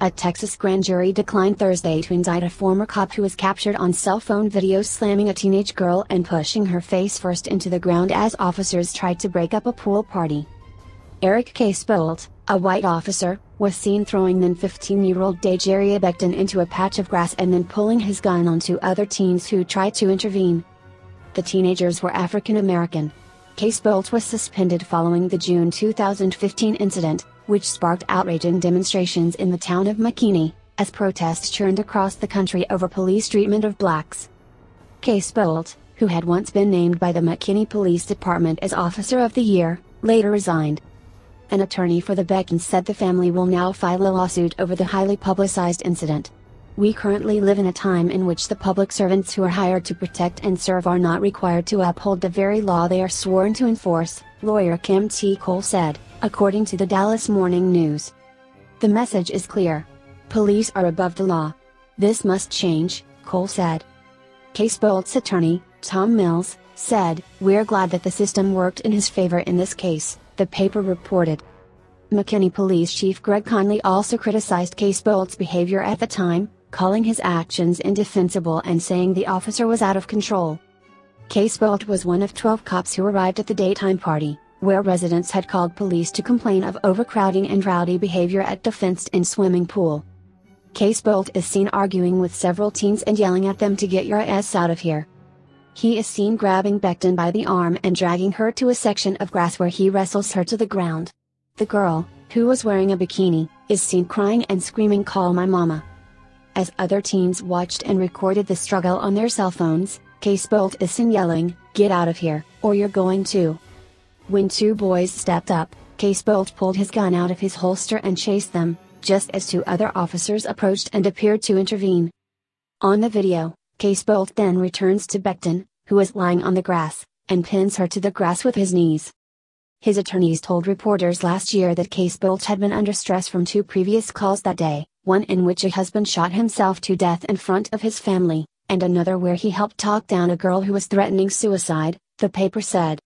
A Texas grand jury declined Thursday to indict a former cop who was captured on cell phone video slamming a teenage girl and pushing her face first into the ground as officers tried to break up a pool party. Eric Casebolt, a white officer, was seen throwing then 15-year-old Dajaria Becton into a patch of grass and then pulling his gun on two other teens who tried to intervene. The teenagers were African American. Casebolt was suspended following the June 2015 incident, which sparked outrage and demonstrations in the town of Mckinney, as protests churned across the country over police treatment of blacks. Casebolt, who had once been named by the Mckinney Police Department as Officer of the Year, later resigned. An attorney for the Bectons said the family will now file a lawsuit over the highly publicized incident. "We currently live in a time in which the public servants who are hired to protect and serve are not required to uphold the very law they are sworn to enforce," lawyer Kim T. Cole said, according to the Dallas Morning News. "The message is clear. Police are above the law. This must change," Cole said. Casebolt's attorney, Tom Mills, said, "We're glad that the system worked in his favor in this case," the paper reported. Mckinney Police Chief Greg Conley also criticized Casebolt's behavior at the time, calling his actions indefensible and saying the officer was out of control. Casebolt was one of 12 cops who arrived at the daytime party, where residents had called police to complain of overcrowding and rowdy behavior at the fenced-in swimming pool. Casebolt is seen arguing with several teens and yelling at them to get your ass out of here. He is seen grabbing Becton by the arm and dragging her to a section of grass where he wrestles her to the ground. The girl, who was wearing a bikini, is seen crying and screaming, "Call my mama." As other teens watched and recorded the struggle on their cell phones, Casebolt is seen yelling, "Get out of here, or you're going to." When two boys stepped up, Casebolt pulled his gun out of his holster and chased them, just as two other officers approached and appeared to intervene. On the video, Casebolt then returns to Becton, who is lying on the grass, and pins her to the grass with his knees. His attorneys told reporters last year that Casebolt had been under stress from two previous calls that day, one in which a husband shot himself to death in front of his family, and another where he helped talk down a girl who was threatening suicide, the paper said.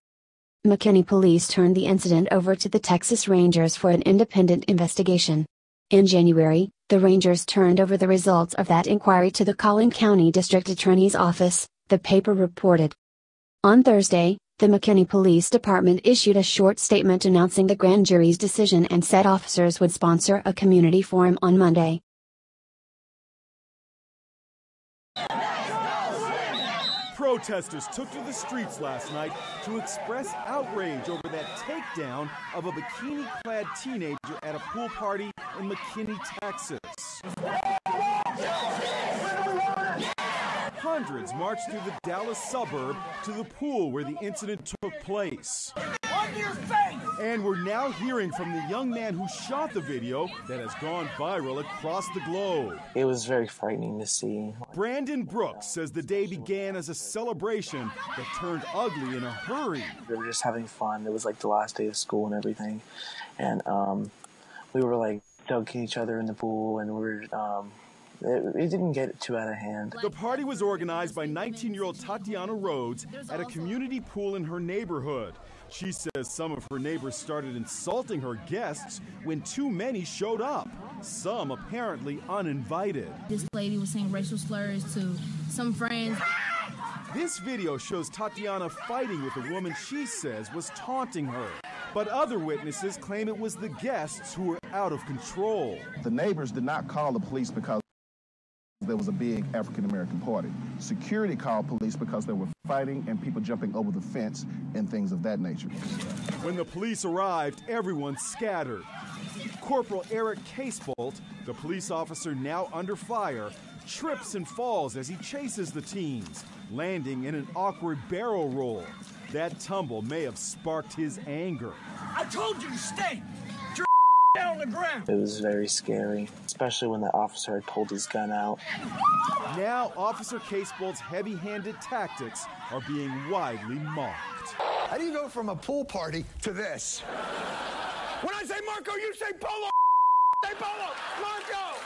Mckinney police turned the incident over to the Texas Rangers for an independent investigation. In January, the Rangers turned over the results of that inquiry to the Collin County District Attorney's Office, the paper reported. On Thursday, the Mckinney Police Department issued a short statement announcing the grand jury's decision and said officers would sponsor a community forum on Monday. Protesters took to the streets last night to express outrage over that takedown of a bikini-clad teenager at a pool party in McKinney, Texas. Hundreds marched through the Dallas suburb to the pool where the incident took place. And we're now hearing from the young man who shot the video that has gone viral across the globe. It was very frightening to see. Brandon Brooks says the day began as a celebration that turned ugly in a hurry. We were just having fun. It was like the last day of school and everything. And we were like dunking each other in the pool, and we were it didn't get too out of hand. The party was organized by 19-year-old Tatiana Rhodes at a community pool in her neighborhood. She says some of her neighbors started insulting her guests when too many showed up, some apparently uninvited. This lady was saying racial slurs to some friends. This video shows Tatiana fighting with a woman she says was taunting her. But other witnesses claim it was the guests who were out of control. The neighbors did not call the police because there was a big African-American party. Security called police because there were fighting and people jumping over the fence and things of that nature. When the police arrived, everyone scattered. Corporal Eric Casebolt, the police officer now under fire, trips and falls as he chases the teens, landing in an awkward barrel roll. That tumble may have sparked his anger. I told you to stay! Get your down on the ground! It was very scary, especially when the officer had pulled his gun out. Now, Officer Casebolt's heavy-handed tactics are being widely mocked. How do you go from a pool party to this? When I say Marco, you say Polo! Say Polo! Marco!